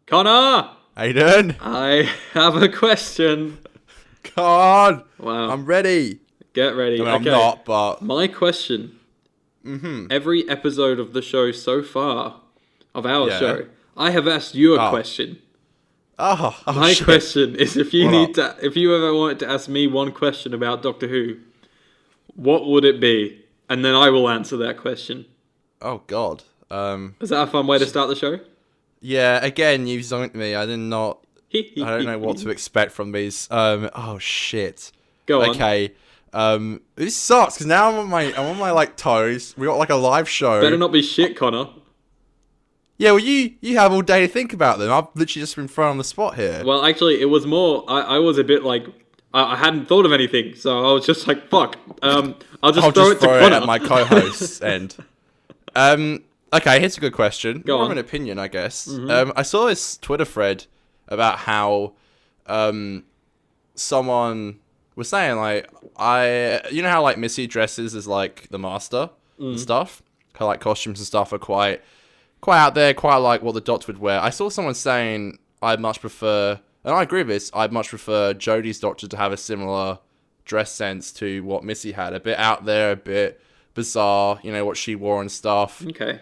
Conor! Aidan! I have a question. Come on! Wow. I'm ready. Get ready. I mean, Okay. I'm not, but... My question. Every episode of the show so far, of our Yeah. show, I have asked you a question. My shit. question is, if you What if you ever wanted to ask me one question about Doctor Who, what would it be? And then I will answer that question. Oh, God. Is that a fun way to start the show? Yeah, again, you zonked me. I don't know what to expect from these. Oh, shit. Go on. Okay. This sucks, because now I'm on my, like, toes. We got, like, a live show. Better not be shit, Conor. Yeah, well, you have all day to think about them. I've literally just been thrown on the spot here. Well, actually, it was more... I was a bit like... I hadn't thought of anything, so I was just like, fuck. I'll just throw it to it Conor. at my co-host's end. Okay, here's a good question. Go More on. of an opinion, I guess. I saw this Twitter thread about how someone was saying, like, you know how, like, Missy dresses as, like, the Master and stuff? Her, like, costumes and stuff are quite out there, quite like what the Doctor would wear. I saw someone saying, I'd much prefer, and I agree with this, I'd much prefer Jodie's Doctor to have a similar dress sense to what Missy had. A bit out there, a bit bizarre, you know, what she wore and stuff. Okay.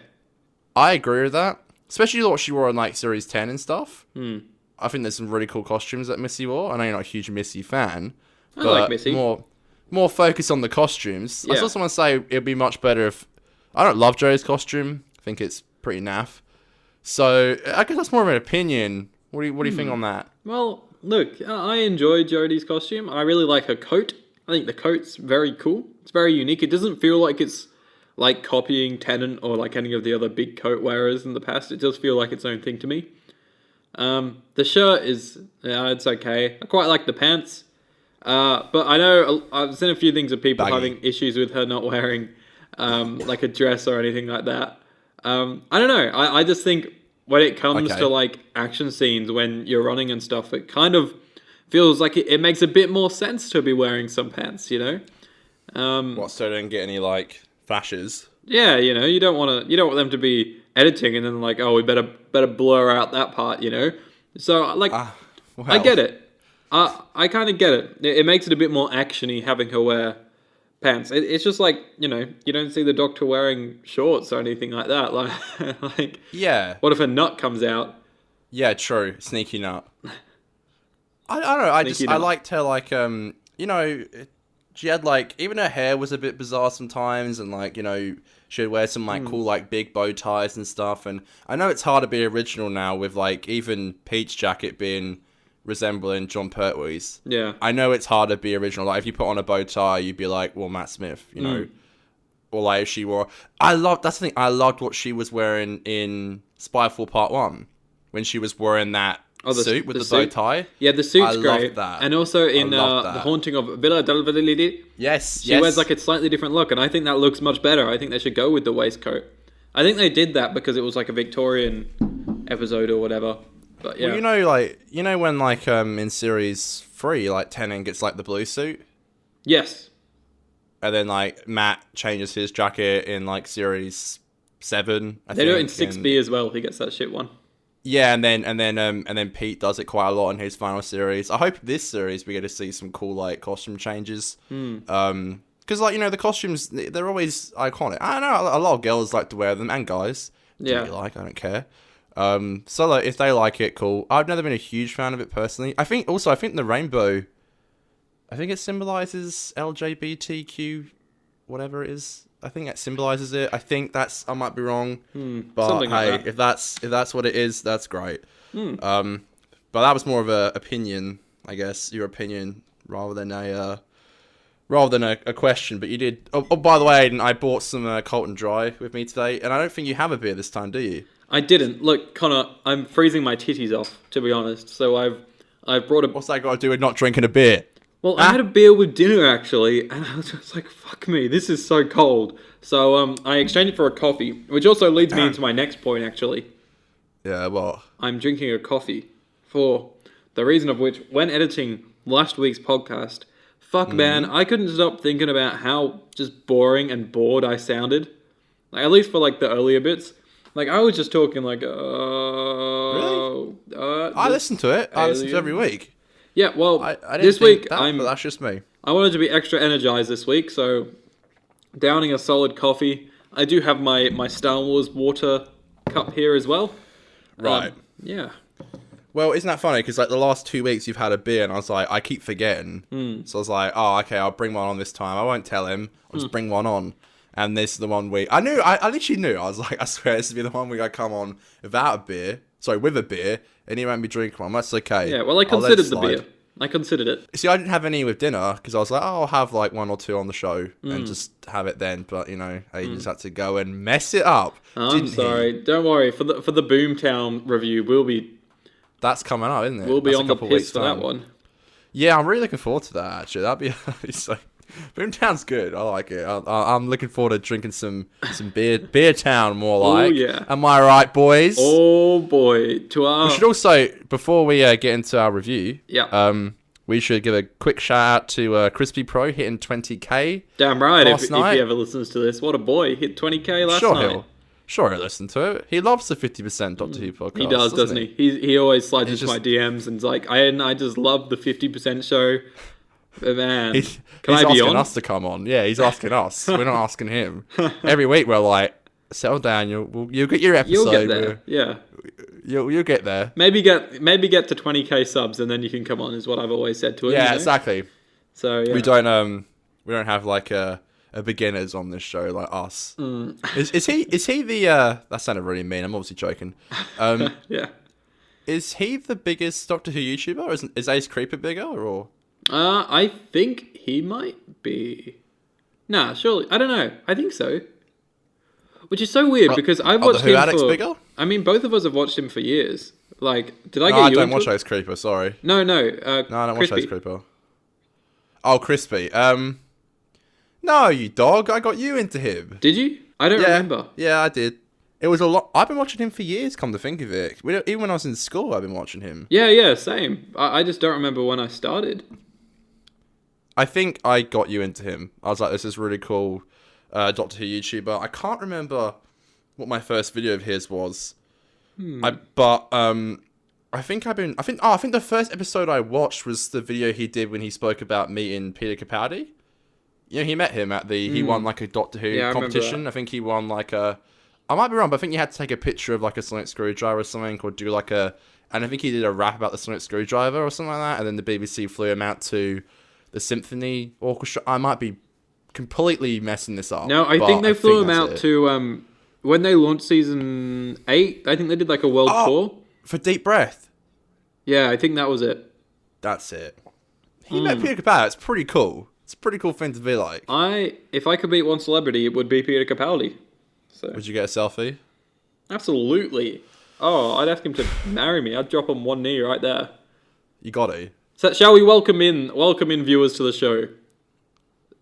I agree with that. Especially what she wore in, like, Series 10 and stuff. I think there's some really cool costumes that Missy wore. I know you're not a huge Missy fan. I like Missy. More focus on the costumes. Yeah. I saw someone say it'd be much better if... I don't love Joe's costume. I think it's pretty naff. So, I guess that's more of an opinion. What do you think on that? Well, look, I enjoy Jodie's costume. I really like her coat. I think the coat's very cool. It's very unique. It doesn't feel like it's like copying Tennant or like any of the other big coat wearers in the past. It does feel like its own thing to me. The shirt is, it's okay. I quite like the pants. But I know I've seen a few things of people having issues with her not wearing like a dress or anything like that. I don't know. I just think when it comes to like action scenes, when you're running and stuff, it kind of feels like it makes a bit more sense to be wearing some pants, you know? So they don't get any, like, flashes? Yeah, you know, you don't want them to be editing and then like, oh, we better blur out that part, you know? So, like, I get it. I kind of get it. It makes it a bit more actiony having her wear pants. It's just like, you know, you don't see the Doctor wearing shorts or anything like that. Like, Yeah. what if a nut comes out? Yeah, true. Sneaky nut. I don't know. I liked her, like, you know, she had, like, even her hair was a bit bizarre sometimes, and, like, you know, she would wear some, like, cool, like, big bow ties and stuff, and I know it's hard to be original now with, like, even Pete's jacket being resembling John Pertwee's. Yeah. I know it's hard to be original. Like, if you put on a bow tie, you'd be like, well, Matt Smith, you know? Or, like, if she wore... that's the thing, I loved what she was wearing in Spyfall Part 1, when she was wearing that suit with the bow tie. Yeah, the suit's great. I loved that. And also in The Haunting of Villa del Valladolid, she wears like a slightly different look, and I think that looks much better. I think they should go with the waistcoat. I think they did that because it was like a Victorian episode or whatever. But yeah. Well, you know when, like, in Series 3, like, Tennant gets, like, the blue suit? Yes. And then, like, Matt changes his jacket in, like, Series 7, I think. They do it in 6B as well. He gets that shit one. Yeah, and then Pete does it quite a lot in his final series. I hope this series we get to see some cool, like, costume changes. Because, like, you know, the costumes, they're always iconic. I don't know, a lot of girls like to wear them, and guys. Yeah. Do you like? I don't care. So, like, if they like it, cool. I've never been a huge fan of it personally. I think the rainbow, I think it symbolizes LGBTQ, whatever it is. I think it symbolizes it. I think I might be wrong. But hey, like that. if that's what it is, that's great. But that was more of a opinion, I guess, your opinion rather than a question. But you did. Oh, by the way, Aidan, I bought some Colton Dry with me today, and I don't think you have a beer this time, do you? I didn't. Look, Conor, I'm freezing my titties off, to be honest. So I've brought a... What's that got to do with not drinking a beer? Well, I had a beer with dinner, actually, and I was just like, fuck me, this is so cold. So I exchanged it for a coffee, which also leads me into my next point, actually. Yeah, well... I'm drinking a coffee for the reason of which, when editing last week's podcast, man, I couldn't stop thinking about how just boring and bored I sounded. Like, at least for, like, the earlier bits. Like, I was just talking like, Really? So I listen to it. I listen to it every week. Yeah, well, I didn't this think week that, but that's just me. I wanted to be extra energized this week, so downing a solid coffee. I do have my Star Wars water cup here as well. Right. Yeah. Well, isn't that funny? Because like the last 2 weeks you've had a beer, and I was like, I keep forgetting. So I was like, oh, okay, I'll bring one on this time. I won't tell him. I'll just bring one on. And this is the one week. I literally knew. I was like, I swear this will be the one week I come on without a beer. Sorry, with a beer, and he won't be drinking one. That's okay. Yeah, well, I considered the beer. I considered it. See, I didn't have any with dinner because I was like, oh, I'll have like 1 or 2 on the show and just have it then. But you know, I just had to go and mess it up. I'm sorry. Don't worry. For the Boomtown review, that's coming up, isn't it? We'll be That's on the piss for that one. Yeah, I'm really looking forward to that. Actually, that'd be so. Boomtown's good. I like it. I'm looking forward to drinking some beer town more like. Oh yeah. Am I right, boys? Oh boy. We should also, before we get into our review, we should give a quick shout out to Crispy Pro hitting 20k. Damn right. If he ever listens to this, what a boy. Hit 20k last night. He'll listen to it. He loves the 50% Doctor Who podcast. He does, doesn't he? He always slides into my DMs and's like, I just love the 50% show. But man, he's can I be asking on? us to come on. Yeah, he's asking us. We're not asking him. Every week we're like, settle down. You'll get your episode. You'll get there. Yeah. You'll get there. Maybe get to 20k subs and then you can come on. Is what I've always said to him. Yeah, exactly. So yeah. We don't have like a beginners on this show like us. Is he the? That sounded really mean. I'm obviously joking. Yeah. Is he the biggest Doctor Who YouTuber? Or is Ace Creeper bigger or? I think he might be. Nah, surely. I don't know. I think so. Which is so weird because I've watched him for... bigger? I mean, both of us have watched him for years. Like, did I get you into I don't watch Ace Creeper, sorry. No. No, I don't watch Ace Creeper. Oh, Crispy. No, you dog. I got you into him. Did you? I don't remember. Yeah, I did. It was a lot. I've been watching him for years, come to think of it. Even when I was in school, I've been watching him. Yeah, same. I just don't remember when I started. I think I got you into him. I was like, this is really cool Doctor Who YouTuber. I can't remember what my first video of his was. I think the first episode I watched was the video he did when he spoke about meeting Peter Capaldi. You know, he met him at he won like a Doctor Who competition. I think he won like I might be wrong, but I think you had to take a picture of like a sonic screwdriver or something, or do like and I think he did a rap about the sonic screwdriver or something like that, and then the BBC flew him out to the symphony orchestra. I might be completely messing this up. No, I think they flew him out to when they launched season 8. I think they did like a world tour for Deep Breath. Yeah, I think that was it. That's it. He met Peter Capaldi. It's pretty cool. It's a pretty cool thing to be like. If I could meet one celebrity, it would be Peter Capaldi. So. Would you get a selfie? Absolutely. Oh, I'd ask him to marry me. I'd drop on one knee right there. You got to. So shall we welcome in viewers to the show?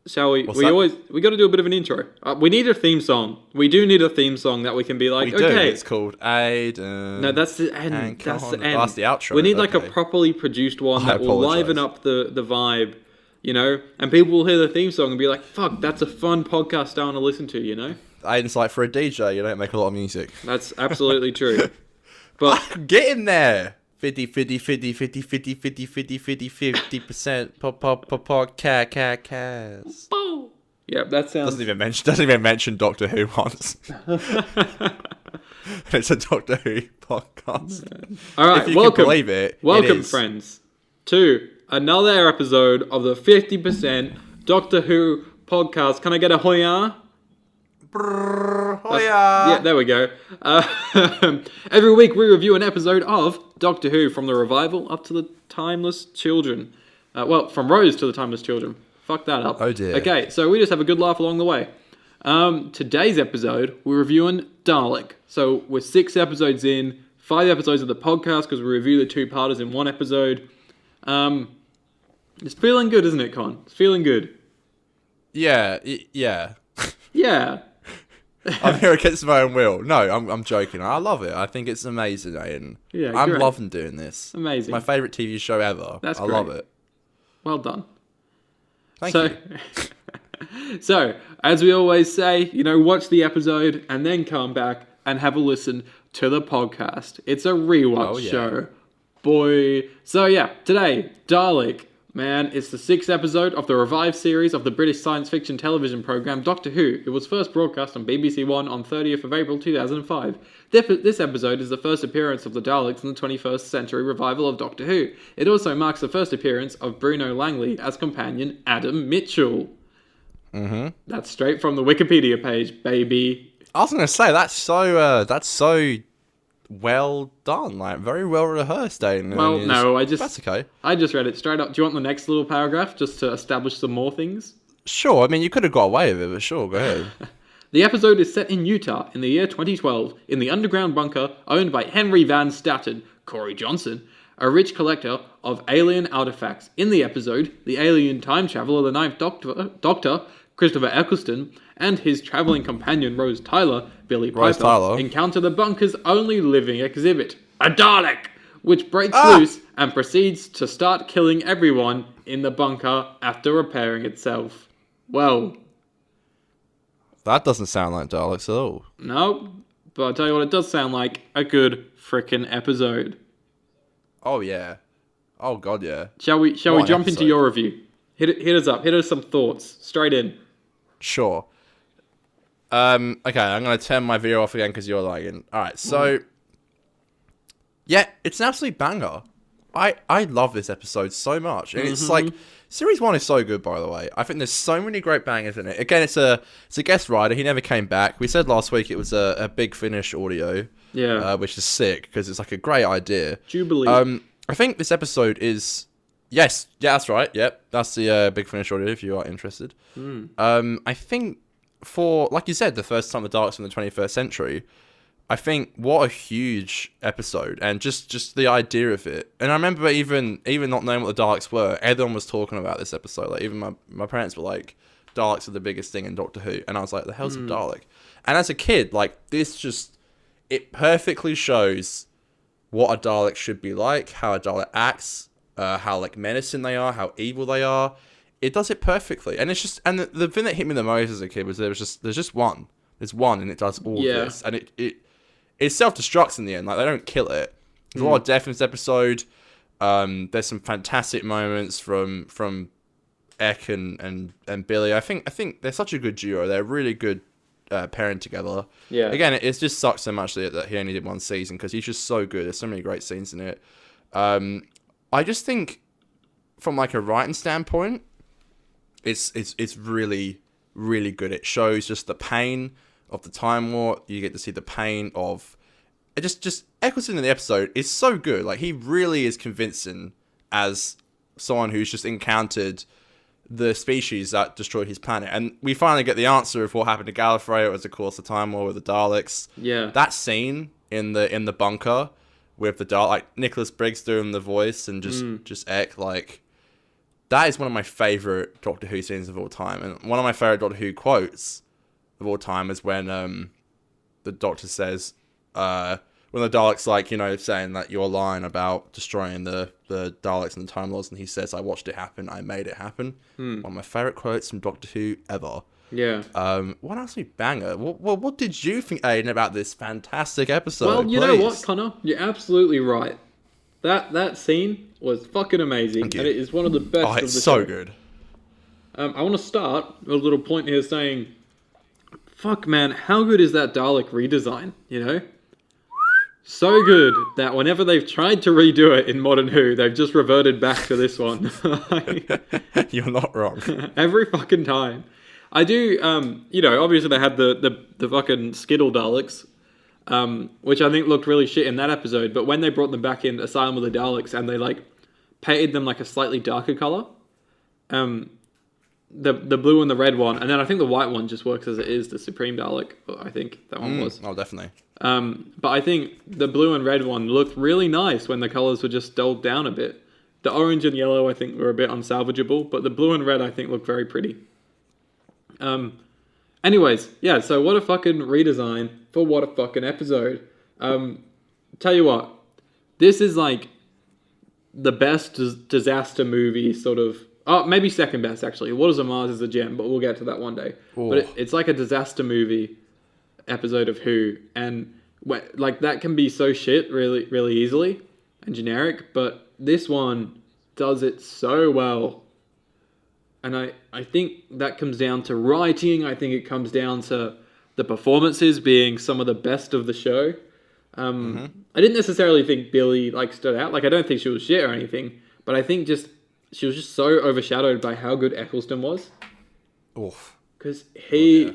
Shall we? We got to do a bit of an intro. We need a theme song. We do need a theme song that we can be like, okay. It's called Aidan. No, that's the end. That's the end. That's the outro. We need like a properly produced one that will liven up the vibe, you know? And people will hear the theme song and be like, fuck, that's a fun podcast I want to listen to, you know? Aidan's like, for a DJ, you don't make a lot of music. That's absolutely true. But get in there. 50% pop cast. Yeah, that sounds doesn't even mention Doctor Who once. It's a Doctor Who podcast. All right, if you can believe it. Welcome, friends, to another episode of the 50% Doctor Who podcast. Can I get a hoya? Yeah, there we go. Every week we review an episode of Doctor Who, from the revival up to the timeless children. From Rose to the timeless children. Fuck that up. Oh dear. Okay, so we just have a good laugh along the way. Today's episode, we're reviewing Dalek. So we're 6 episodes in, 5 episodes of the podcast because we review the 2-parters in one episode. It's feeling good, isn't it, Con? It's feeling good. Yeah. Yeah. I'm here against my own will. No, I'm joking. I love it. I think it's amazing, Aidan. Yeah, I'm loving doing this. Amazing. It's my favourite TV show ever. That's great. I love it. Well done. Thank you. So, as we always say, watch the episode and then come back and have a listen to the podcast. It's a rewatch Oh, yeah. show. Boy. So yeah, today, Dalek. Man, it's the 6th episode of the revived series of the British science fiction television programme Doctor Who. It was first broadcast on BBC One on 30th of April 2005. This episode is the first appearance of the Daleks in the 21st century revival of Doctor Who. It also marks the first appearance of Bruno Langley as companion Adam Mitchell. Mm-hmm. That's straight from the Wikipedia page, baby. I was gonna say that's so well done, like very well rehearsed, Aidan. Well, no, that's okay. I just read it straight up. Do you want the next little paragraph just to establish some more things? Sure, I mean you could have got away with it, but sure, go ahead. The episode is set in Utah in the year 2012 in the underground bunker owned by Henry Van Statten, Corey Johnson, a rich collector of alien artifacts. In the episode, the alien time traveler, the Ninth Doctor, Christopher Eccleston, and his travelling companion Rose Tyler, Billy Piper, encounter the bunker's only living exhibit, a Dalek, which breaks loose and proceeds to start killing everyone in the bunker after repairing itself. Well, that doesn't sound like Daleks at all. No, but I'll tell you what, it does sound like a good frickin' episode. Oh yeah. Oh god, yeah. Shall we jump into your review? Hit us up. Hit us some thoughts. Straight in. Sure. Okay, I'm gonna turn my video off again because you're lagging. Alright, so yeah, it's an absolute banger. I love this episode so much. And it's like Series 1 is so good, by the way. I think there's so many great bangers in it. Again, it's a guest writer. He never came back. We said last week it was a Big Finish audio. Yeah. Which is sick because it's like a great idea. Jubilee. I think this episode is yes, yeah, that's right. Yep, that's the Big Finish audio if you are interested. I think for like you said, the first time the Daleks in the 21st century. I think what a huge episode, and just the idea of it. And I remember even not knowing what the Daleks were. Aidan was talking about this episode. Like even my parents were like, Daleks are the biggest thing in Doctor Who, and I was like, the hell's a Dalek? And as a kid, like this it perfectly shows what a Dalek should be like, how a Dalek acts, how like menacing they are, how evil they are. It does it perfectly, and it's just the thing that hit me the most as a kid was there's just one. There's one, and it does all of this, and it self-destructs in the end. Like they don't kill it. There's a lot of death in this episode. There's some fantastic moments from Ek and Billy. I think they're such a good duo. They're really good pairing together. Yeah. Again, it just sucks so much that he only did one season because he's just so good. There's so many great scenes in it. I just think from like a writing standpoint, it's really really good. It shows just the pain of the Time War. You get to see the pain of it. Just Eccleston in the episode is so good. Like he really is convincing as someone who's just encountered the species that destroyed his planet, and we finally get the answer of what happened to Gallifrey. It was of course the Time War with the Daleks. Yeah, that scene in the bunker with the Dalek, like Nicholas Briggs doing the voice and just Ek, like that is one of my favorite Doctor Who scenes of all time, and one of my favorite Doctor Who quotes of all time is when the Doctor says when the Dalek's like, you know, saying that you're lying about destroying the Daleks and the Time Lords, and he says, I watched it happen, I made it happen. One of my favourite quotes from Doctor Who ever. Yeah. What else we banger? What did you think, Aidan, about this fantastic episode? Well, you know what, Connor? You're absolutely right. That scene was fucking amazing, and it is one of the best of the it's so show. good. I want to start with a little point here saying, fuck, man, how good is that Dalek redesign, you know? So good that whenever they've tried to redo it in Modern Who, they've just reverted back to this one. You're not wrong. Every fucking time. I do, you know, obviously they had the fucking Skittle Daleks, which I think looked really shit in that episode, but when they brought them back in Asylum with the Daleks and they, like, painted them, like, a slightly darker colour, the blue and the red one, and then I think the white one just works as it is, the Supreme Dalek, I think that one was. Oh, definitely. But I think the blue and red one looked really nice when the colours were just dulled down a bit. The orange and yellow I think were a bit unsalvageable, but the blue and red I think looked very pretty. Anyways, yeah, so what a fucking redesign for what a fucking episode. Tell you what, this is like the best disaster movie sort of... Oh, maybe second best, actually. Waters of Mars is a gem, but we'll get to that one day. Ooh. But it's like a disaster movie episode of Who. And like that can be so shit really, really easily and generic, but this one does it so well. And I think that comes down to writing. I think it comes down to the performances being some of the best of the show. I didn't necessarily think Billy like stood out. Like I don't think she was shit or anything, but I think just she was just so overshadowed by how good Eccleston was. Oof. Because we'll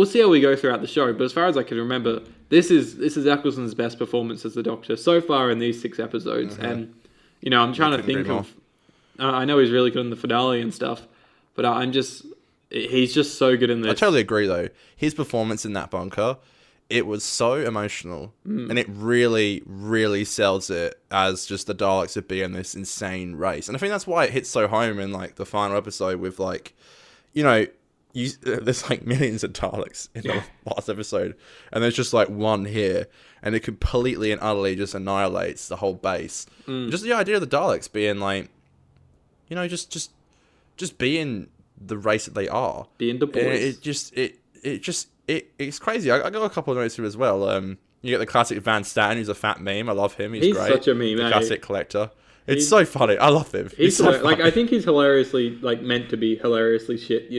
see how we go throughout the show. But as far as I can remember, this is Eccleston's best performance as the Doctor so far in these 6 episodes. And I'm trying to think of. I know he's really good in the finale and stuff, but he's just so good in this. I totally agree though. His performance in that bunker, it was so emotional, and it really, really sells it as just the Daleks are being this insane race. And I think that's why it hits so home in like the final episode with like, there's like millions of Daleks in the last episode, and there's just like one here, and it completely and utterly just annihilates the whole base. Just the idea of the Daleks being like, just being the race that they are, being the boys. It's crazy. I got a couple of notes here as well. You get the classic Van Staten, who's a fat meme. I love him. He's great. Such a meme. The classic collector. It's so funny. I love him. He's so funny. like I think he's hilariously meant to be hilariously shit.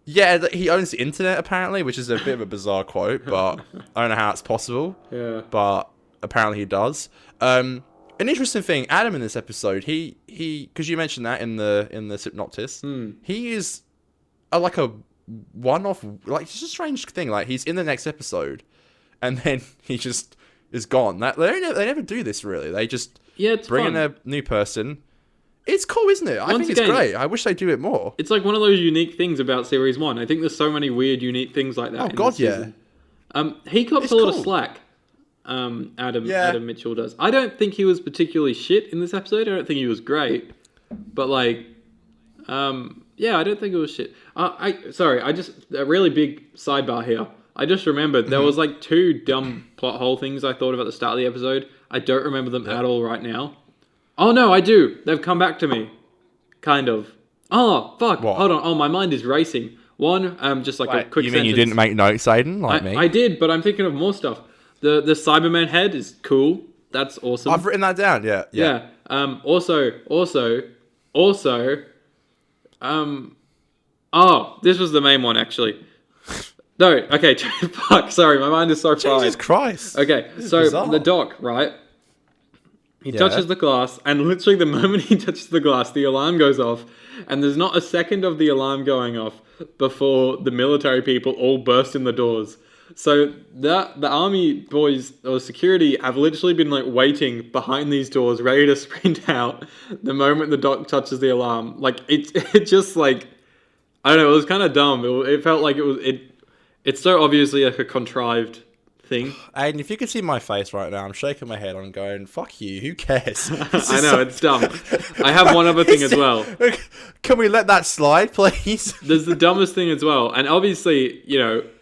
Yeah, he owns the internet apparently, which is a bit of a bizarre quote, but I don't know how it's possible. Yeah. But apparently he does. An interesting thing, Adam in this episode, he because you mentioned that in the synopsis, he is like a one-off, like it's just a strange thing. Like he's in the next episode, and then he just is gone. They never do this really. They just bring in a new person. It's cool, isn't it? I think it's great. I wish they do it more. It's like one of those unique things about Series 1. I think there's so many weird, unique things like that. Oh god, yeah. He cops a lot of slack. Adam Mitchell does. I don't think he was particularly shit in this episode. I don't think he was great, but I don't think it was shit. A really big sidebar here. I just remembered there was like 2 dumb plot hole things I thought of at the start of the episode. I don't remember them at all right now. Oh no, I do. They've come back to me, kind of. Oh fuck! What? Hold on. Oh, my mind is racing. One, just like a quick. You mean you didn't make notes, Aidan, like me? I did, but I'm thinking of more stuff. The Cyberman head is cool. That's awesome. I've written that down. Yeah. Also. This was the main one actually. No. Okay. Fuck. Sorry, my mind is so fried. Jesus Christ. Okay. So bizarre. The doc, right? He touches the glass, and literally the moment he touches the glass, the alarm goes off, and there's not a second of the alarm going off before the military people all burst in the doors. So the army boys or security have literally been like waiting behind these doors, ready to sprint out the moment the doc touches the alarm. Like it just like, I don't know, it was kind of dumb. It felt like it's so obviously like a contrived thing. Aidan, if you could see my face right now, I'm shaking my head. I'm going, "Fuck you. Who cares?" I know it's dumb. I have one other thing as well. Can we let that slide, please? There's the dumbest thing as well, and obviously,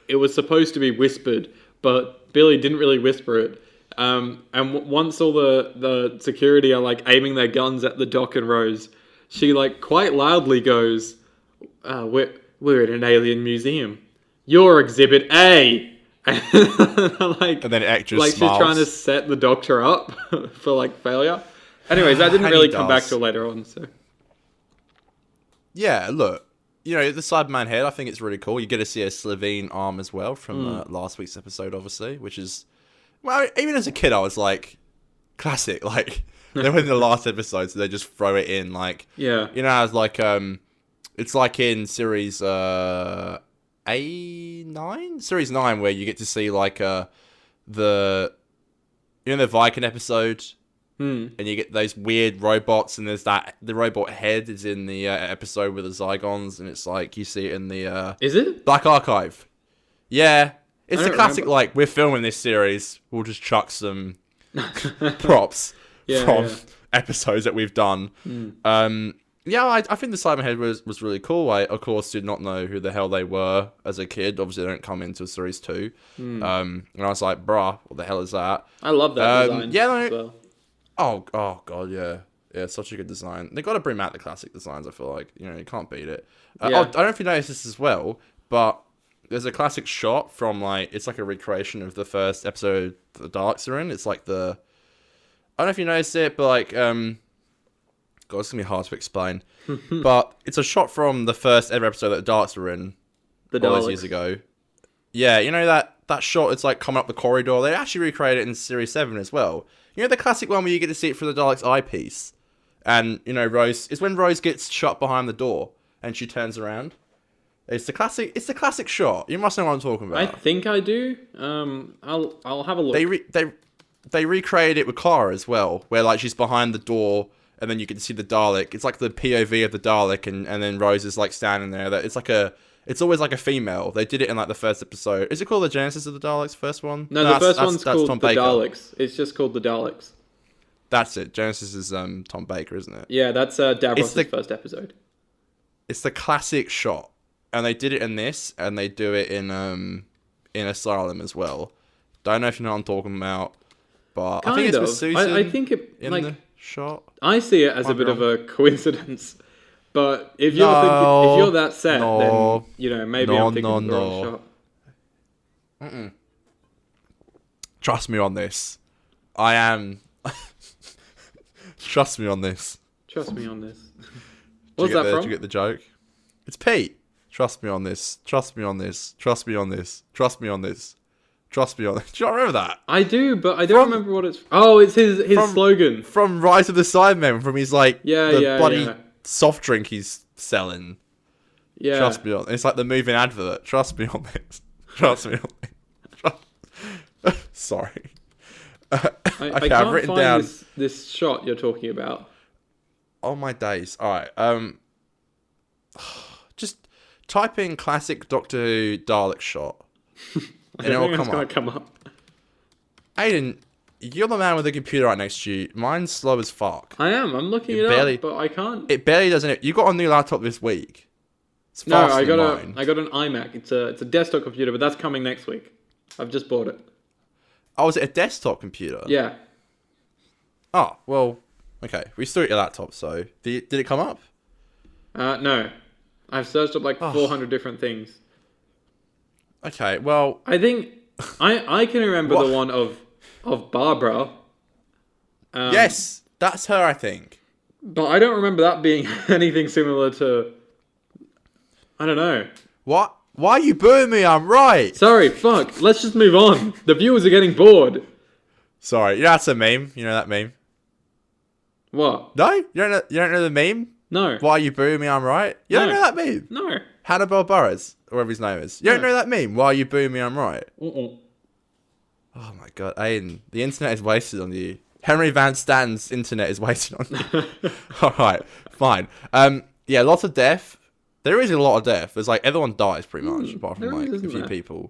it was supposed to be whispered, but Billy didn't really whisper it. And once all the security are like aiming their guns at the Doc and Rose, she like quite loudly goes, "We're in an alien museum. You're Exhibit A." And then actress like smiles. She's trying to set the Doctor up for like failure. Anyways, that didn't really come back till later on. So yeah, look, the Cyberman head, I think it's really cool. You get to see a Slovene arm as well from last week's episode, obviously, which is, well, even as a kid, I was like, classic. Like they were in the last episode, so they just throw it in. Like, I was like, it's like in series Series 9, where you get to see like the Viking episode, and you get those weird robots, and there's the robot head is in the episode with the Zygons, and it's like you see it in the is it Black Archive? Yeah, it's the classic. Remember. Like, we're filming this series, we'll just chuck some props from episodes that we've done. I think the Cyberman head was really cool. I, of course, did not know who the hell they were as a kid. Obviously, they don't come into Series 2. And I was like, bruh, what the hell is that? I love that design as well. Oh, God, yeah. Yeah, it's such a good design. They got to bring out the classic designs, I feel like. You can't beat it. I don't know if you noticed this as well, but there's a classic shot from like it's like a recreation of the first episode the Daleks are in. It's like I don't know if you noticed it, but like God, it's gonna be hard to explain. But it's a shot from the first ever episode that the Daleks were in The all Daleks. those years ago. Yeah, you know that shot. It's like coming up the corridor. They actually recreated it in Series 7 as well. You know the classic one where you get to see it through the Dalek's eyepiece, and you know Rose. It's when Rose gets shut behind the door and she turns around. It's the classic. It's the classic shot. You must know what I'm talking about. I think I do. I'll have a look. They recreated it with Clara as well, where like she's behind the door and then you can see the Dalek. It's like the POV of the Dalek, and then Rose is like standing there. That it's always like a female. They did it in like the first episode. Is it called the Genesis of the Daleks? First one? No, the first one's called Tom the Baker. Daleks. It's just called the Daleks. That's it. Genesis is Tom Baker, isn't it? Yeah, that's Davros's first episode. It's the classic shot, and they did it in this, and they do it in Asylum as well. Don't know if you know what I'm talking about, but I think it's with Susan. I think it in like the shot. I see it as a bit of a coincidence. But if you're that set, then you know maybe I'm thinking of the wrong shot. Trust me on this. I am. Trust me on this. Trust me on this. What's that from? Did you get the joke? It's Pete. Trust me on this. Trust me on this. Trust me on this. Trust me on this. Trust me on this. Do you not remember that? I do, but I don't remember what it's. Oh, it's his slogan from Rise of the Cybermen. From his like bloody soft drink he's selling. Yeah. Trust me on. It's like the moving advert. Trust me on this. Trust me on this. Sorry. I can't I've written find down this shot you're talking about. Oh my days. All right. Just type in classic Doctor Who Dalek shot. I don't think it's going to come up. Aidan, you're the man with the computer right next to you. Mine's slow as fuck. I am. I'm looking it up, but I can't. It barely doesn't. You got a new laptop this week. It's No, faster I got than mine. I got an iMac. It's a desktop computer, but that's coming next week. I've just bought it. Oh, is it a desktop computer? Yeah. Oh, well, okay. We still got your laptop, so... Did it come up? No. I've searched up like 400 different things. Okay, well... I think... I can remember the one of Barbara. Yes! That's her, I think. But I don't remember that being anything similar to... I don't know. What? Why are you booing me? I'm right! Sorry, fuck. Let's just move on. The viewers are getting bored. Sorry, you know that's a meme? You know that meme? What? No? You don't know the meme? No. Why are you booing me? I'm right? You don't know that meme? No. Hannibal Buress, or whatever his name is. You don't know that meme? Why are you booing me? I'm right. Uh-uh. Oh my god, Aidan, the internet is wasted on you. Henry Van Stan's internet is wasted on you. Alright, fine. Yeah, lots of death. There is a lot of death. There's like, everyone dies pretty much, apart from like a few people.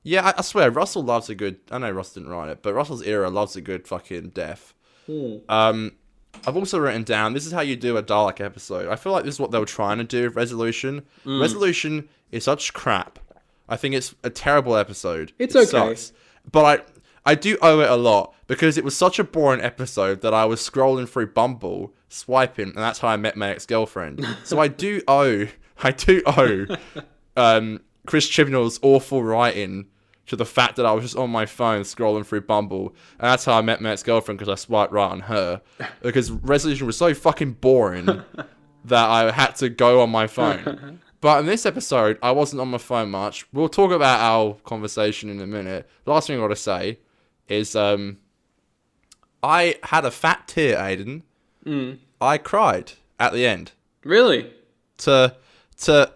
Yeah, I swear, Russell loves a good... I know Russell didn't write it, but Russell's era loves a good fucking death. I've also written down, this is how you do a Dalek episode. I feel like this is what they were trying to do with Resolution. Resolution is such crap. I think it's a terrible episode. It okay. Sucks. But I do owe it a lot, because it was such a boring episode that I was scrolling through Bumble, swiping, and that's how I met my ex-girlfriend. So I do owe Chris Chibnall's awful writing to the fact that I was just on my phone scrolling through Bumble, and that's how I met my ex-girlfriend, because I swiped right on her, because Resolution was so fucking boring that I had to go on my phone. But in this episode, I wasn't on my phone much. We'll talk about our conversation in a minute. Last thing I got to say is I had a fat tear, Aidan. I cried at the end. Really? To a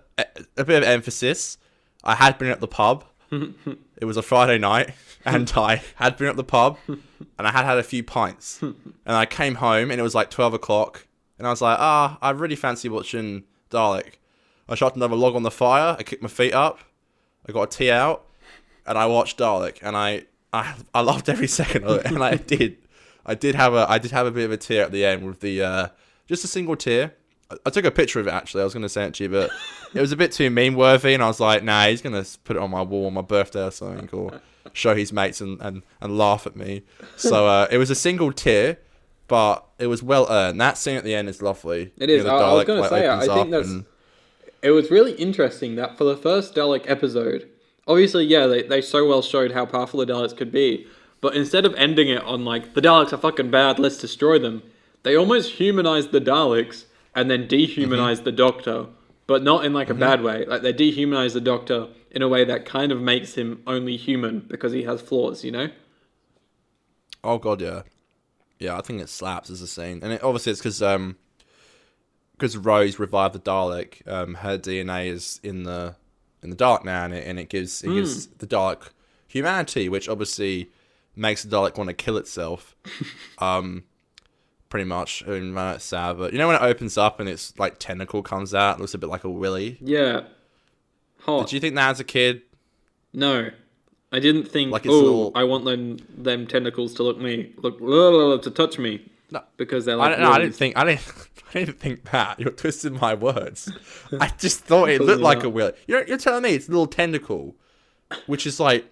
bit of emphasis, I had been at the pub. It was a Friday night, and I had been at the pub, and I had a few pints. And I came home, and it was like 12 o'clock, and I was like, I really fancy watching Dalek. I shot another log on the fire, I kicked my feet up, I got a tea out, and I watched Dalek, and I loved every second of it, and I did have a bit of a tear at the end with the just a single tear. I took a picture of it, actually. I was going to send it to you, but it was a bit too meme-worthy, and I was like, nah, he's going to put it on my wall on my birthday or something, or show his mates and laugh at me. So it was a single tear, but it was well-earned. That scene at the end is lovely. It is. I was going to say, I think it was really interesting that for the first Dalek episode, obviously, yeah, they so well showed how powerful the Daleks could be, but instead of ending it on, like, the Daleks are fucking bad, let's destroy them, they almost humanized the Daleks and then dehumanized the Doctor, but not in, like, a bad way. Like, they dehumanized the Doctor in a way that kind of makes him only human because he has flaws, you know? Oh, God, yeah. Yeah, I think it slaps as a scene. And obviously it's because Rose revived the Dalek, her DNA is in the Dalek now, and it gives the Dalek humanity, which obviously makes the Dalek want to kill itself. Pretty much. I mean, it's sad, but you know when it opens up and it's like tentacle comes out, it looks a bit like a willy. Yeah. Hot. Did you think that as a kid? No. I didn't think, like little... I want them tentacles to to touch me. No, because they're like. I didn't think that. You're twisting my words. I just thought it looked like a willy. You're telling me it's a little tentacle, which is like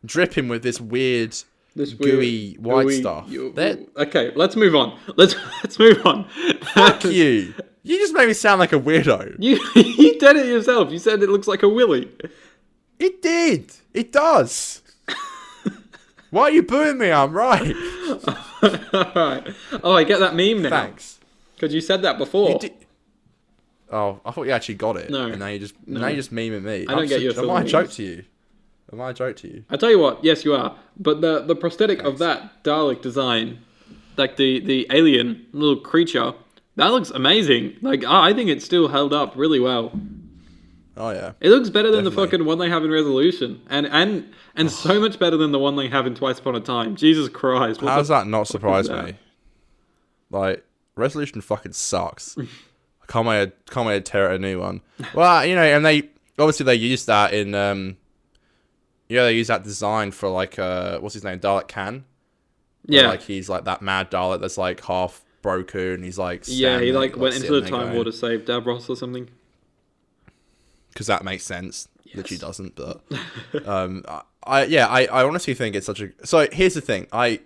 dripping with this weird gooey white stuff. Okay, let's move on. Let's move on. Fuck you. You just made me sound like a weirdo. You did it yourself. You said it looks like a willy. It did. It does. Why are you booing me? I'm right. Alright. Oh, I get that meme now. Thanks. Because you said that before. Oh, I thought you actually got it. No. And now you just memeing me. I don't get your Am I a joke to you? Am I a joke to you? I tell you what, yes you are. But the prosthetic of that Dalek design, like the alien little creature, that looks amazing. Like I think it's still held up really well. Oh yeah. It looks better than the Definitely. fucking one they have in Resolution. And so much better than the one they have in Twice Upon a Time. Jesus Christ. How does that not surprise me? Like, Resolution fucking sucks. I can't wait to tear out a new one. Well, you know, and they use that in they use that design for like what's his name? Dalek Can. Yeah. Where, like he's like that mad Dalek that's like half broken and he's like yeah, he like went into the sitting there time going- war to save Davros or something. Because that makes sense. Yes. Literally doesn't, but I honestly think it's such a. So here's the thing. I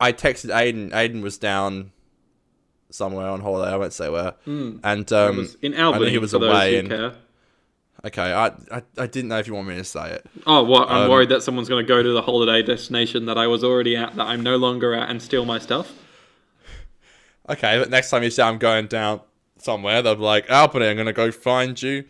texted Aidan. Aidan was down somewhere on holiday. I won't say where. And It was in Albany. I knew he was for those away. who And care. okay, I didn't know if you want me to say it. Oh, what? I'm worried that someone's going to go to the holiday destination that I was already at, that I'm no longer at, and steal my stuff. Okay, but next time you say I'm going down somewhere, they'll be like, Albany, I'm going to go find you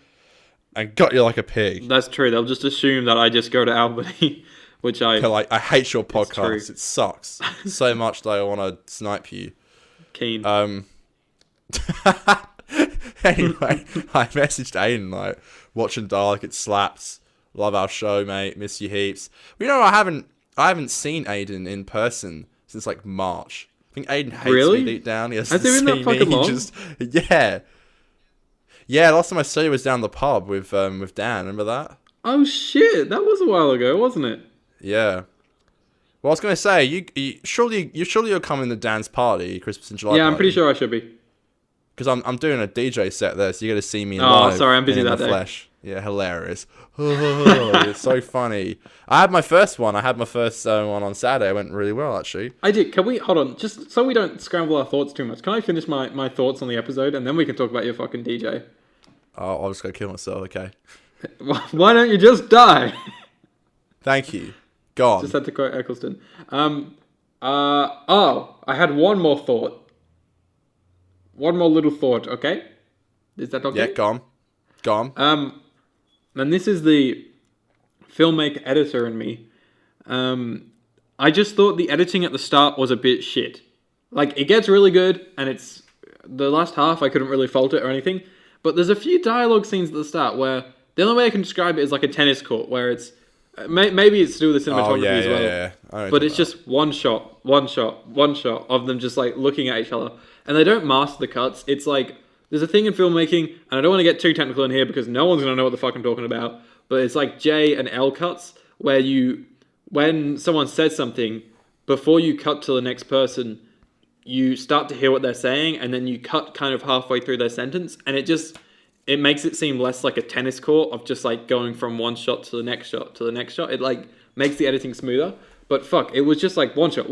and got you like a pig. That's true. They'll just assume that I just go to Albany, which I... They're like, I hate your true. podcast. It sucks so much that I want to snipe you. Keen. Anyway, I messaged Aidan like, watching Dalek, it slaps. Love our show, mate. Miss you heaps. But, you know, I haven't seen Aidan in person since like March. I think Aidan hates Really? me deep down. He has Has to it been see that fucking me. long? Yeah. Last time I saw you was down the pub with Dan. Remember that? Oh shit, that was a while ago, wasn't it? Yeah. Well, I was gonna say you surely you're coming to Dan's party, Christmas in July. Yeah, I'm pretty sure I should be. Because I'm doing a DJ set there, so you got to see me Oh, live. sorry, I'm busy in that the day. flesh. Yeah, hilarious. Oh, it's so funny. I had my first one. I had my first one on Saturday. It went really well, actually. I did. Can we, hold on, just so we don't scramble our thoughts too much, can I finish my thoughts on the episode and then we can talk about your fucking DJ? Oh, I'll just go kill myself. Okay. Why don't you just die? Thank you. Go on. Just had to quote Eccleston. I had one more thought. One more little thought, okay? Is that okay? Yeah, go on. And this is the filmmaker editor in me. I just thought the editing at the start was a bit shit. Like, it gets really good, and it's... The last half, I couldn't really fault it or anything. But there's a few dialogue scenes at the start where... The only way I can describe it is like a tennis court, where it's... Maybe it's to do with the cinematography as well. Yeah. But it's just one shot of them just like looking at each other. And they don't master the cuts. It's like, there's a thing in filmmaking, and I don't want to get too technical in here because no one's going to know what the fuck I'm talking about, but it's like J and L cuts, where when someone says something, before you cut to the next person, you start to hear what they're saying, and then you cut kind of halfway through their sentence, and it makes it seem less like a tennis court of just like going from one shot to the next shot to the next shot. It like makes the editing smoother. But fuck, it was just like one shot.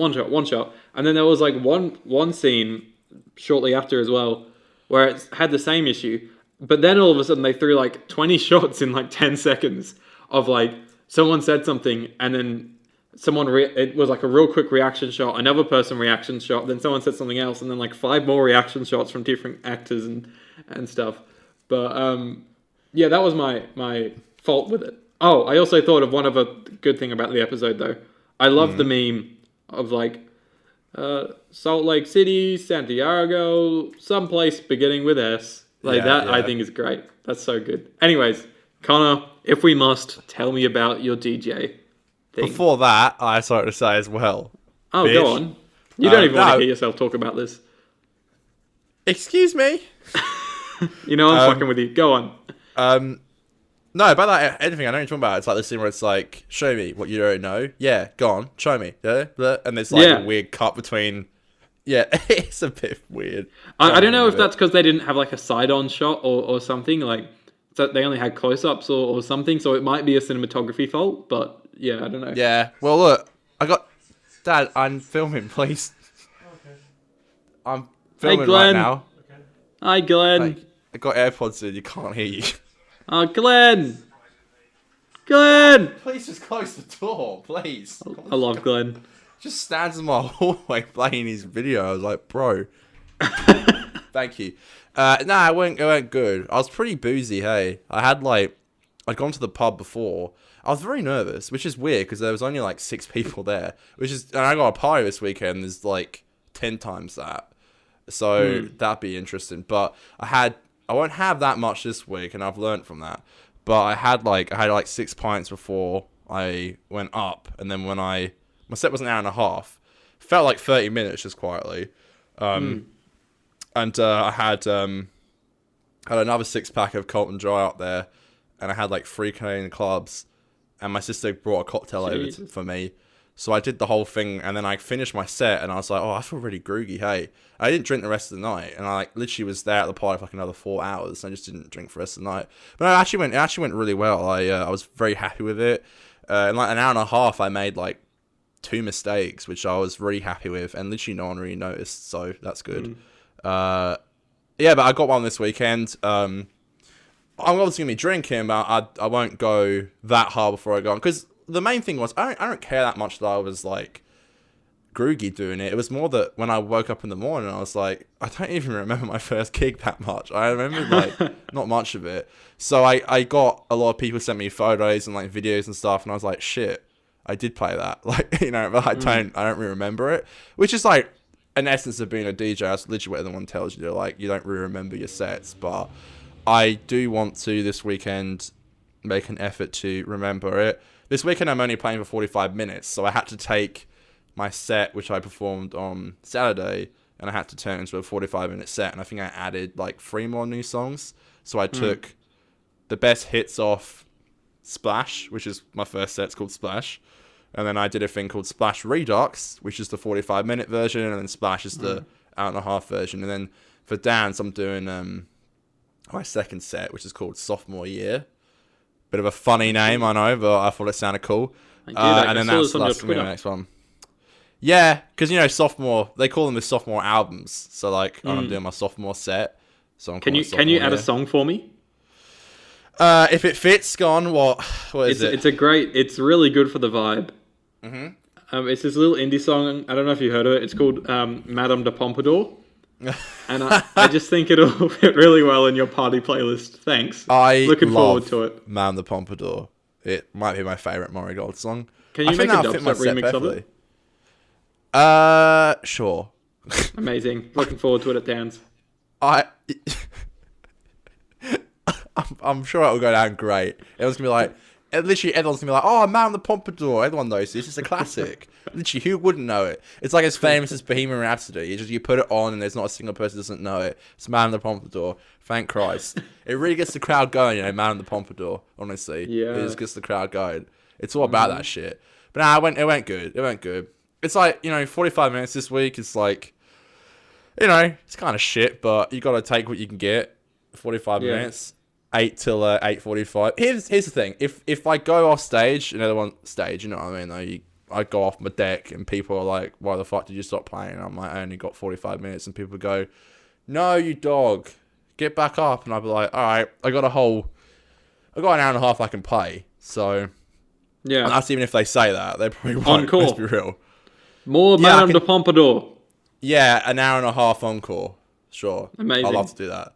And then there was like one scene shortly after as well, where it had the same issue. But then all of a sudden they threw like 20 shots in like 10 seconds of like someone said something and then it was like a real quick reaction shot, another person reaction shot, then someone said something else, and then like 5 more reaction shots from different actors and stuff. But yeah, that was my fault with it. Oh, I also thought of one other good thing about the episode though. I love the meme of like Salt Lake City, Santiago, someplace beginning with S. Like that, I think is great. That's so good. Anyways, Connor, if we must, tell me about your DJ thing. Before that, I have something to say as well. Oh, bitch. go on. You don't even want to hear yourself talk about this. Excuse me? You know I'm fucking with you. Go on. No, about that anything I know you're talking about. It's like the scene where it's like, show me what you don't know. Yeah, go on, show me. Yeah, and there's like a weird cut between. Yeah, it's a bit weird. I don't know if that's because they didn't have like a side-on shot or something. Like, so they only had close-ups or something. So it might be a cinematography fault. But yeah, I don't know. Yeah. Well, look, Dad, I'm filming, please. Okay. I'm filming right now. Okay. Hi, Glenn. Like, I got AirPods in. You can't hear you. Oh, Glenn! Glenn! Please just close the door, please. I love Glenn. Just stands in my hallway playing his video. I was like, bro. Thank you. Nah, it went good. I was pretty boozy, hey. I'd gone to the pub before. I was very nervous, which is weird because there was only like 6 people there. And I got a party this weekend. There's like 10 times that. So that'd be interesting. But I won't have that much this week, and I've learned from that. But I had like 6 pints before I went up, and then when my set was an hour and a half, felt like 30 minutes just quietly. And I had another 6-pack of Colton Dry out there, and I had like 3 Canadian clubs, and my sister brought a cocktail over for me. So I did the whole thing, and then I finished my set, and I was like, oh, I feel really groggy, hey. I didn't drink the rest of the night, and I like literally was there at the party for like another 4 hours, and I just didn't drink for the rest of the night. But it actually went really well. I was very happy with it. In like an hour and a half, I made like 2 mistakes, which I was really happy with, and literally no one really noticed, so that's good. Yeah, but I got one this weekend. I'm obviously going to be drinking, but I won't go that hard before I go on, because the main thing was, I don't care that much that I was, like, groggy doing it. It was more that when I woke up in the morning, I was like, I don't even remember my first gig that much. I remember, like, not much of it. So I got a lot of people sent me photos and, like, videos and stuff, and I was like, shit, I did play that. Like, you know, but I don't really remember it. Which is, like, an essence of being a DJ. That's literally what everyone tells you. They're like, you don't really remember your sets. But I do want to, this weekend, make an effort to remember it. This weekend I'm only playing for 45 minutes, so I had to take my set, which I performed on Saturday, and I had to turn it into a 45-minute set, and I think I added like 3 more new songs. So I took the best hits off Splash, which is my first set, it's called Splash, and then I did a thing called Splash Redux, which is the 45-minute version, and then Splash is the hour-and-a-half version, and then for dance I'm doing my second set, which is called Sophomore Year. Bit of a funny name, I know, but I thought it sounded cool. And then that's the next one. Yeah, because, you know, sophomore, they call them the sophomore albums. So, like, I'm doing my sophomore set. So I'm Can you add a song for me? If it fits, go on. What is it? It's really good for the vibe. It's this little indie song. I don't know if you heard of it. It's called Madame de Pompadour. And I just think it'll fit really well in your party playlist. Thanks. Looking forward to it. Madame de Pompadour. It might be my favourite Marigold song. Can you make a dubstep remix of it? Sure. Amazing. Looking forward to it at dance. I'm sure it'll go down great. Everyone's gonna be like, literally everyone's gonna be like, oh, Man the Pompadour. Everyone knows this. It's a classic. Literally, who wouldn't know it? It's like as famous as Bohemian Rhapsody. It's just you put it on and there's not a single person who doesn't know it. It's Man the Pompadour. Thank Christ. It really gets the crowd going, you know, Man the Pompadour, honestly. Yeah. It just gets the crowd going. It's all about that shit. But nah, it went good. It went good. It's like, you know, 45 minutes this week. It's like, you know, it's kind of shit, but you got to take what you can get. 45 minutes. 8 till 8:45. Here's the thing. If I go off stage, another one stage, you know what I mean? Though I go off my deck and people are like, "Why the fuck did you stop playing?" I'm like, "I only got 45 minutes," and people go, "No, you dog, get back up, and I'd be like, all right, I got an hour and a half I can play. So Yeah. and that's even if they say that, they probably won't. Encore. Let's be real. More Yeah, Madame de Pompadour. Yeah, an hour and a half encore. Sure. Amazing. I'd love to do that.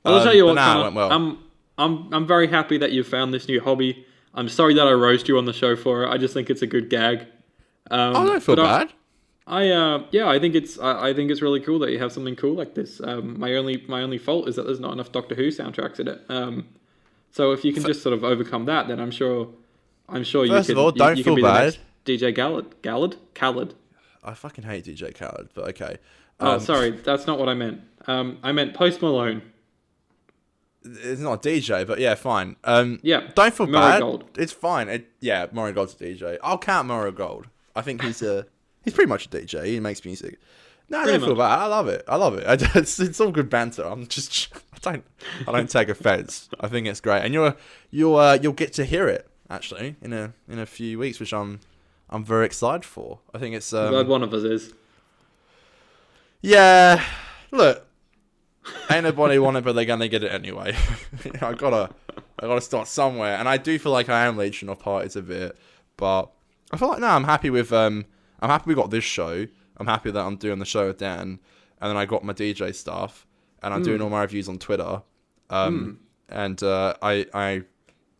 I'll tell you what, but Connor, it went well. I'm very happy that you found this new hobby. I'm sorry that I roast you on the show for it. I just think it's a good gag. I don't feel bad. I think it's really cool that you have something cool like this. My only fault is that there's not enough Doctor Who soundtracks in it. So if you can just sort of overcome that, then I'm sure First you can. of all, don't you feel can be the bad. next DJ Khaled. I fucking hate DJ Khaled, but okay. Oh, sorry, that's not what I meant. I meant Post Malone. It's not a DJ, but yeah, fine. Yeah, don't feel Murray bad. Gold. It's fine. Murray Gold's a DJ. I'll count Murray Gold. I think he's pretty much a DJ. He makes music. No, I don't feel bad. I love it. It's all good banter. I don't take offense. I think it's great, and you'll get to hear it actually in a few weeks, which I'm very excited for. I think it's I'm glad one of us is. Yeah, look, ain't nobody want it, but they're gonna get it anyway. I gotta start somewhere, and I do feel like I am leeching off parties a bit, but I feel like I'm happy we got this show. I'm happy that I'm doing the show with Dan, and then I got my DJ stuff, and I'm doing all my reviews on Twitter. And I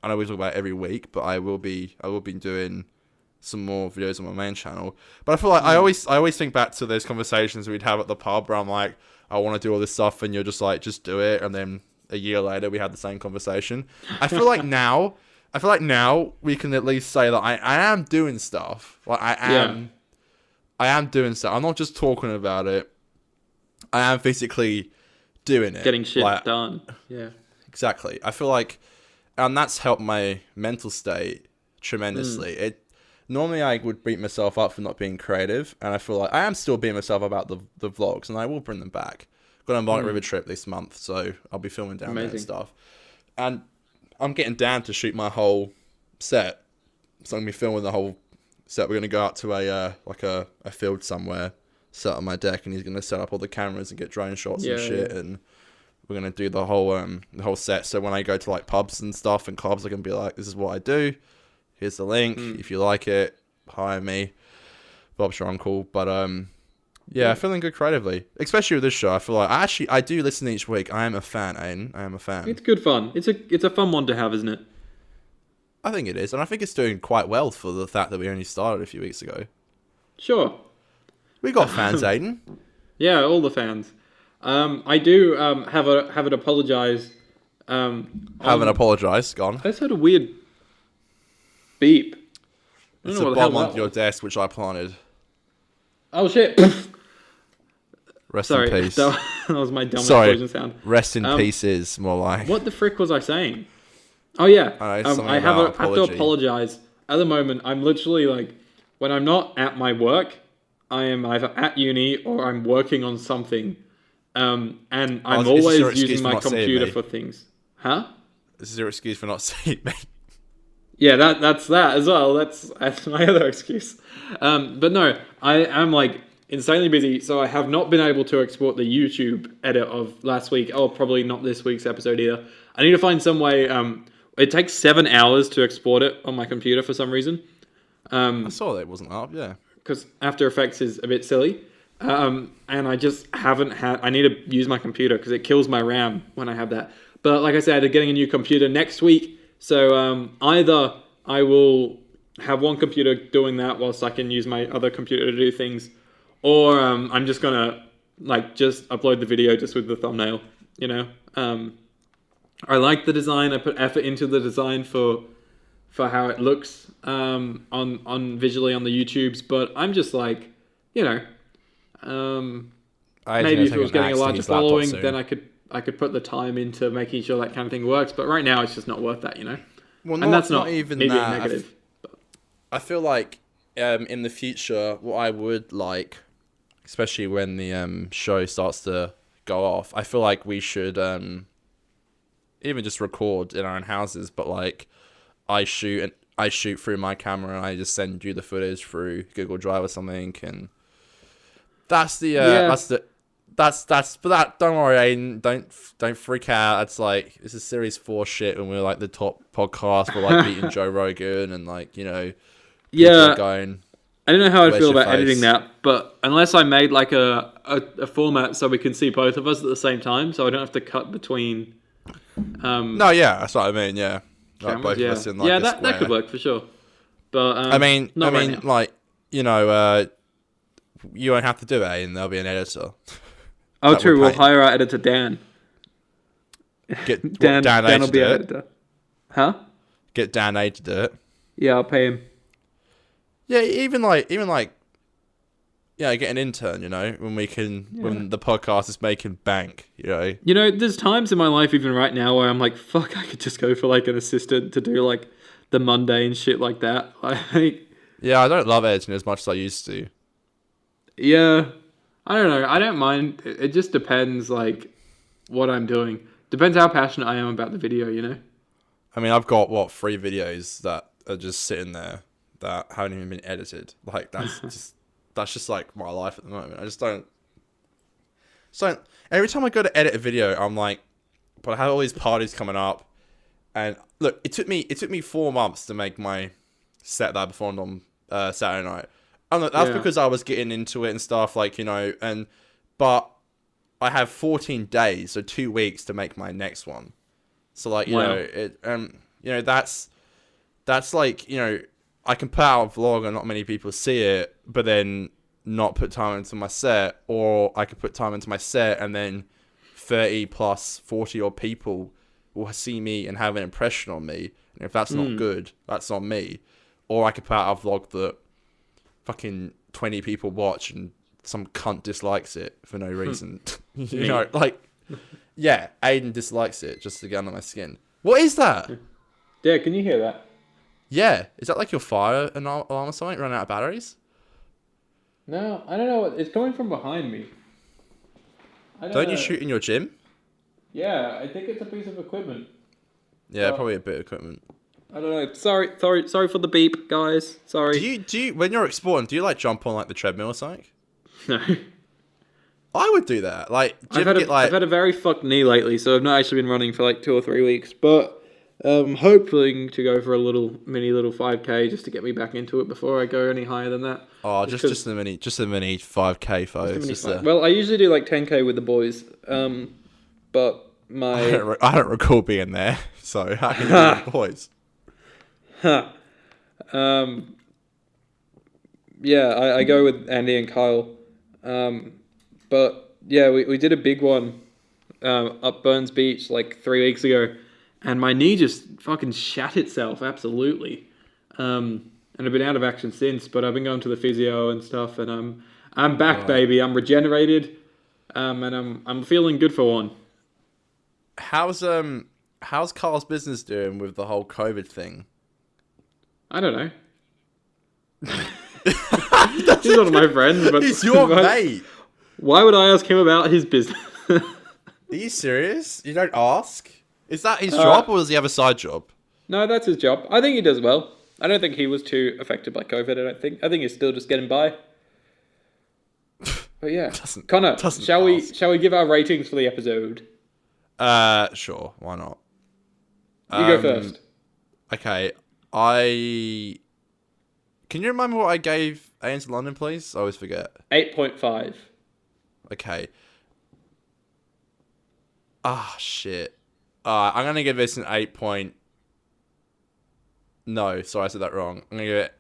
know we talk about it every week, but I will be doing some more videos on my main channel. But I feel like I always think back to those conversations we'd have at the pub where I'm like, I want to do all this stuff, and you're just like, just do it, and then a year later we had the same conversation. I feel like now we can at least say that I am doing stuff. Like I am doing stuff. I'm not just talking about it. I am physically doing it. Getting shit done. Yeah. Exactly. I feel like, and that's helped my mental state tremendously. Normally I would beat myself up for not being creative, and I feel like I am still beating myself about the vlogs, and I will bring them back. Got a Market River trip this month, so I'll be filming down there and stuff. And I'm getting down to shoot my whole set. So I'm going to be filming the whole set. We're going to go out to a field somewhere, set up my deck, and he's going to set up all the cameras and get drone shots and shit, and we're going to do the whole set. So when I go to like pubs and stuff and clubs, I can be like, this is what I do. Here's the link. If you like it, hire me. Bob's your uncle. But feeling good creatively, especially with this show. I feel like I do listen each week. I am a fan, Aidan. I am a fan. It's good fun. It's a fun one to have, isn't it? I think it is, and I think it's doing quite well for the fact that we only started a few weeks ago. Sure. We got fans, Aidan. Yeah, all the fans. I do have it apologise. Haven't apologised. Gone. I just heard a weird beep. It's a bomb under your desk, which I planted. Oh shit! Rest in peace. That was my dumb explosion sound. Rest in pieces, more like. What the frick was I saying? Oh yeah, I have to apologise. At the moment, I'm literally like, when I'm not at my work, I am either at uni or I'm working on something, and I'm always using my computer for things. Huh? This is your excuse for not seeing me. Yeah, that's that as well. That's my other excuse. But no, I am like insanely busy, so I have not been able to export the YouTube edit of last week, or probably not this week's episode either. I need to find some way. It takes 7 hours to export it on my computer for some reason. I saw that it wasn't up, yeah. Because After Effects is a bit silly. And I just haven't had... I need to use my computer because it kills my RAM when I have that. But like I said, I'm getting a new computer next week. So either I will have one computer doing that whilst I can use my other computer to do things, or I'm just going to just upload the video just with the thumbnail, you know? I like the design. I put effort into the design for how it looks on visually on the YouTubes, but I'm just like, you know, maybe if it was getting a larger following, then I could put the time into making sure that kind of thing works. But right now, it's just not worth that, you know. Well, and that's not even maybe that. Negative. I feel like in the future, what I would like, especially when the show starts to go off, I feel like we should even just record in our own houses, but like I shoot through my camera and I just send you the footage through Google Drive or something, and that's the but that. Don't worry, Aidan. Don't freak out. It's like this is series 4 shit, and we're like the top podcast. We're like beating Joe Rogan, and like people are going. I don't know how I'd feel your about face? editing that, but unless I made like a format so we can see both of us at the same time, so I don't have to cut between. No, yeah, that's what I mean. Yeah, like both of us in like a that square. could work for sure. But I mean, not right now. like you won't have to do it, and there'll be an editor. Oh, that true. would We'll pay. hire our editor Dan. Get Dan Dan will A to be do our it. editor. Huh? Get Dan A to do it. Yeah, I'll pay him. Yeah, even like get an intern. When when the podcast is making bank. You know, there's times in my life, even right now, where I'm like, fuck, I could just go for like an assistant to do like the mundane shit like that. Like, Yeah, I don't love editing as much as I used to. yeah, I don't know. I don't mind. It just depends, like, what I'm doing. Depends how passionate I am about the video, you know? I mean, I've got 3 videos that are just sitting there that haven't even been edited. Like that's just like my life at the moment. I just don't. So every time I go to edit a video, I'm like, but I have all these parties coming up, and look, it took me 4 months to make my set that I performed on Saturday night. And look, that's because I was getting into it and stuff, like but I have 14 days, so 2 weeks to make my next one. So like that's like I can put out a vlog and not many people see it, but then not put time into my set, or I could put time into my set and then 30 plus 40 odd people will see me and have an impression on me. And if that's not good, that's on me. Or I could put out a vlog that fucking 20 people watch and some cunt dislikes it for no reason. Yeah, Aidan dislikes it just to get under my skin. What is that? Yeah, can you hear that? Yeah, is that like your fire alarm or something? Running out of batteries? No, I don't know. It's coming from behind me. Don't you shoot in your gym? Yeah, I think it's a piece of equipment. Yeah, probably a bit of equipment. I don't know. Sorry for the beep, guys. Sorry. Do you when you're exporting, do you like jump on like the treadmill or something? No. I would do that. Like, I've had a very fucked knee lately, so I've not actually been running for like 2 or 3 weeks. But hoping to go for a little 5K just to get me back into it before I go any higher than that. Oh, just a mini 5K, folks. Well, I usually do like 10K with the boys, but my I don't recall being there, so how can you do with the boys? Yeah, I go with Andy and Kyle, but yeah, we did a big one up Burns Beach like 3 weeks ago, and my knee just fucking shat itself absolutely. And I've been out of action since, but I've been going to the physio and stuff, and I'm back, Right. baby. I'm regenerated, and I'm feeling good for one. How's Carl's business doing with the whole COVID thing? I don't know. He's one of my friends, but He's your mate. Why would I ask him about his business? Are you serious? You don't ask? Is that his job, or does he have a side job? No, that's his job. I think he does well. I don't think he was too affected by COVID. I think he's still just getting by. But yeah, Connor, shall we give our ratings for the episode? Sure. Why not? You go first. Okay, Can you remind me what I gave Aidan to London, please? I always forget. 8.5. Okay. Ah, shit. I'm gonna give this an 8 point. No, sorry, I said that wrong. I'm gonna give it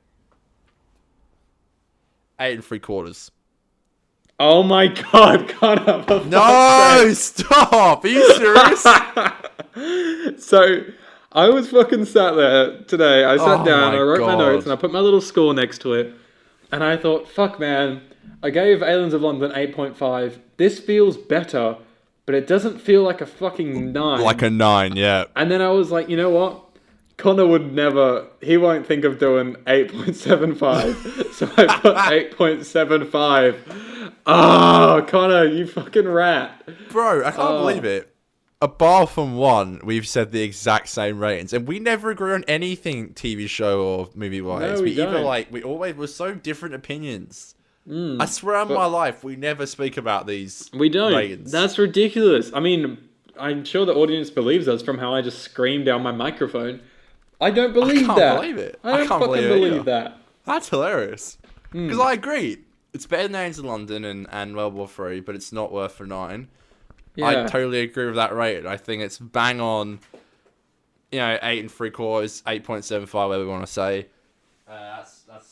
8 3/4. Oh my god, Connor! for No, fuck's stop! Are you serious? sake. So, I was fucking sat there today. I sat down, my I wrote my God. notes, and I put my little score next to it. And I thought, fuck man, I gave Aliens of London 8.5. This feels better, but it doesn't feel like a fucking 9. Like a 9, yeah. And then I was like, you know what? Connor would never, he won't think of doing 8.75. So I put 8.75. Oh, Connor, you fucking rat. Bro, I can't believe it. Apart from one, we've said the exact same ratings, and we never agree on anything TV show or movie wise. No, we don't. We're so different opinions. I swear on my life, we never speak about these. We don't. ratings. That's ridiculous. I mean, I'm sure the audience believes us from how I just screamed down my microphone. I don't believe I that. can't believe it. I don't can't fucking believe that. That's hilarious. Because I agree. It's better than Aliens in London and World War 3, but it's not worth a 9. Yeah. I totally agree with that rating. I think it's bang on, 8 3/4, 8.75, whatever we want to say.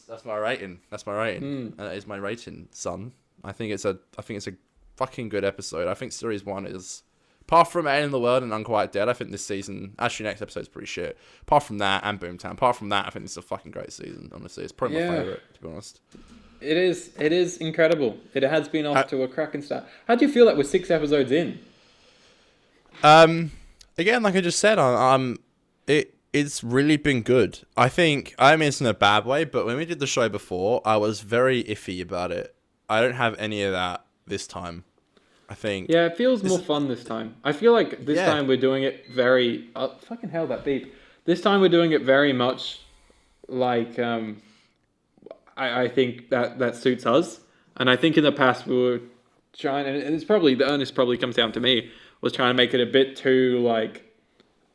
That's my rating. That's my rating. That is my rating, son. I think it's a fucking good episode. I think series 1 is, apart from Alien in the World and Unquiet Dead, I think this season, actually next episode's pretty shit. Apart from that and Boomtown, apart from that, I think this is a fucking great season. Honestly, it's probably my favorite, to be honest. It is incredible. It has been off to a cracking start. How do you feel that we're 6 episodes in? Again, like I just said, it's really been good. I think, I mean, it's in a bad way, but when we did the show before, I was very iffy about it. I don't have any of that this time. I think. Yeah, it feels more fun this time. I feel like this time we're doing it very... fucking hell, that beep. This time we're doing it very much like... I think that suits us. And I think in the past we were trying... And it's probably... The onus probably comes down to me. Was trying to make it a bit too, like...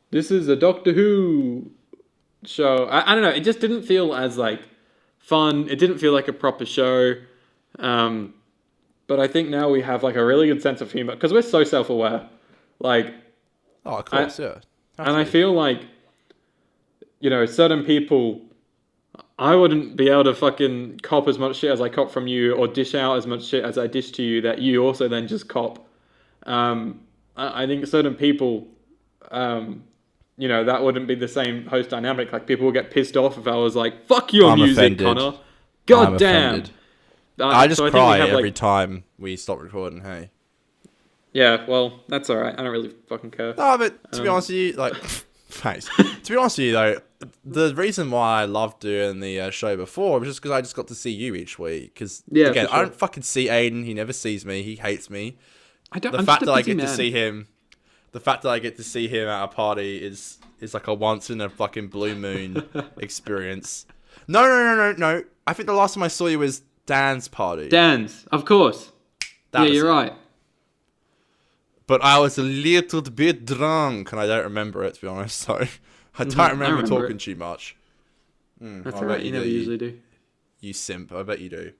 This is a Doctor Who show. I don't know. It just didn't feel as, like, fun. It didn't feel like a proper show. But I think now we have, like, a really good sense of humor. Because we're so self-aware. Like... Oh, of course, yeah. And I feel like, certain people... I wouldn't be able to fucking cop as much shit as I cop from you or dish out as much shit as I dish to you that you also then just cop. I think certain people... that wouldn't be the same host dynamic. Like, people would get pissed off if I was like, fuck your music, Connor. God damn. I just cry every time we stop recording, hey. Yeah, well, that's alright. I don't really fucking care. No, but to be honest with you, like, thanks. To be honest with you, though, the reason why I loved doing the show before was just because I just got to see you each week. Because, again, I don't fucking see Aidan. He never sees me. He hates me. The fact that I get to see him at a party is like a once in a fucking blue moon experience. No. I think the last time I saw you was Dan's party. Dan's, of course. You're right. But I was a little bit drunk, and I don't remember it, to be honest. So I don't remember talking to you much. That's alright. You never usually do. You simp. I bet you do.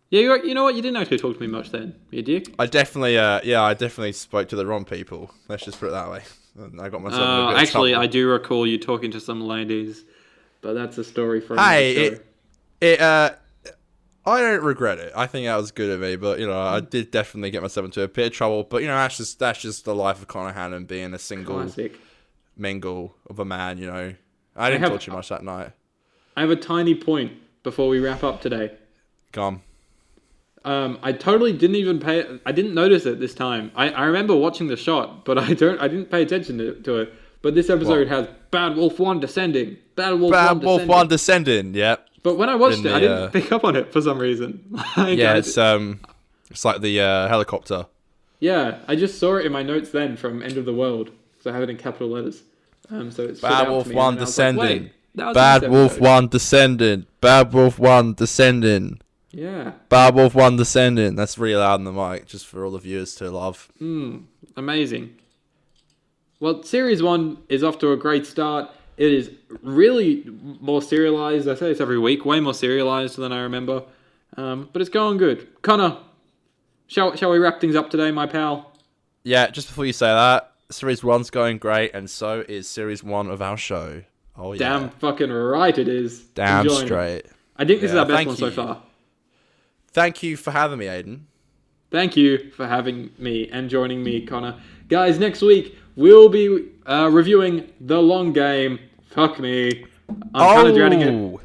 Yeah, you know what? You didn't actually talk to me much then, you dick. I definitely spoke to the wrong people. Let's just put it that way. I got myself in a bit of actually, trouble. I do recall you talking to some ladies, but that's a story for another show. I don't regret it. I think that was good of me, but I did definitely get myself into a bit of trouble. But that's just the life of Conor Hannon being a single mingle of a man. I didn't talk too much that night. I have a tiny point before we wrap up today. Come. I totally didn't even I didn't notice it this time. I remember watching the shot, but I didn't pay attention to it. But this episode has Bad Wolf 1 descending. Bad Wolf 1 descending, yep. But when I watched it, I didn't pick up on it for some reason. It's like the helicopter. Yeah, I just saw it in my notes then from End of the World, because I have it in capital letters. So it's Bad Wolf 1 descending. Bad Wolf 1 descending. Bad Wolf 1 descending. Yeah. Bad Wolf 1 descending. That's really loud in the mic, just for all the viewers to love. Amazing. Well, Series 1 is off to a great start. It is really more serialized. I say this every week. Way more serialized than I remember. But it's going good. Connor, shall we wrap things up today, my pal? Yeah, just before you say that, Series 1's going great, and so is Series 1 of our show. Oh, yeah. Damn fucking right it is. Damn straight. I think this is our best one so far. Thank you for having me, Aidan. Thank you for having me and joining me, Connor. Guys, next week we'll be reviewing The Long Game. Fuck me. I'm kind of dreading it.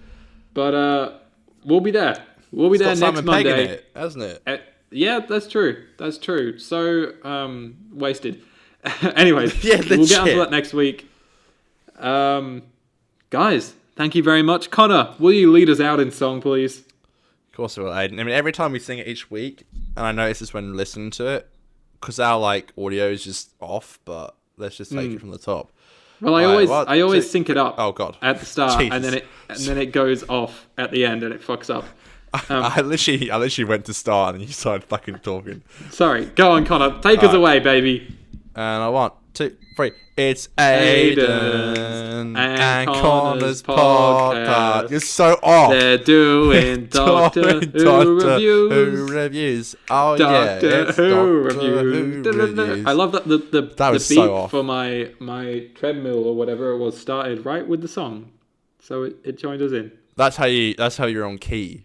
But we'll be there. We'll be there next Simon Monday. Pegg in it, hasn't it? Yeah, that's true. That's true. So, wasted. Anyways, yeah, we'll get onto that next week. Guys, thank you very much. Connor, will you lead us out in song, please? Of course I will, Aidan. I mean, every time we sing it each week, and I notice this when listening to it, because our audio is just off, but let's just take it from the top. Well, I always sync it up. Oh god! At the start, Jesus. and then it goes off at the end, and it fucks up. I literally went to start and you started fucking talking. Sorry, go on, Connor. Take us away, baby. And I 1, 2, 3. It's Aidan and and Connor's Connor's podcast. podcast. You're so off. They're doing Doctor Who reviews. Reviews. Oh Doctor yeah, Who Doctor reviews. Who reviews. I love that the was beat so off. for my treadmill or whatever it was started right with the song, so it joined us in. That's how you're on key.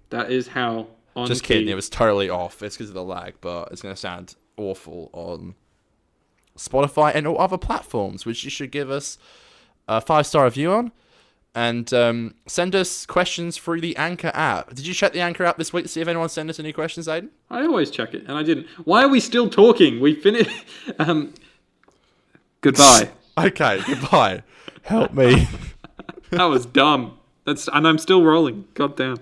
That is how on Just key. kidding. It was totally off. It's because of the lag, but it's gonna sound awful on Spotify and all other platforms, which you should give us a 5-star review on. And send us questions through the Anchor app. Did you check the Anchor app this week to see if anyone sent us any questions, Aidan? I always check it, and I didn't. Why are we still talking? We finished. Goodbye. Okay, goodbye. Help me. That was dumb. And I'm still rolling. God damn.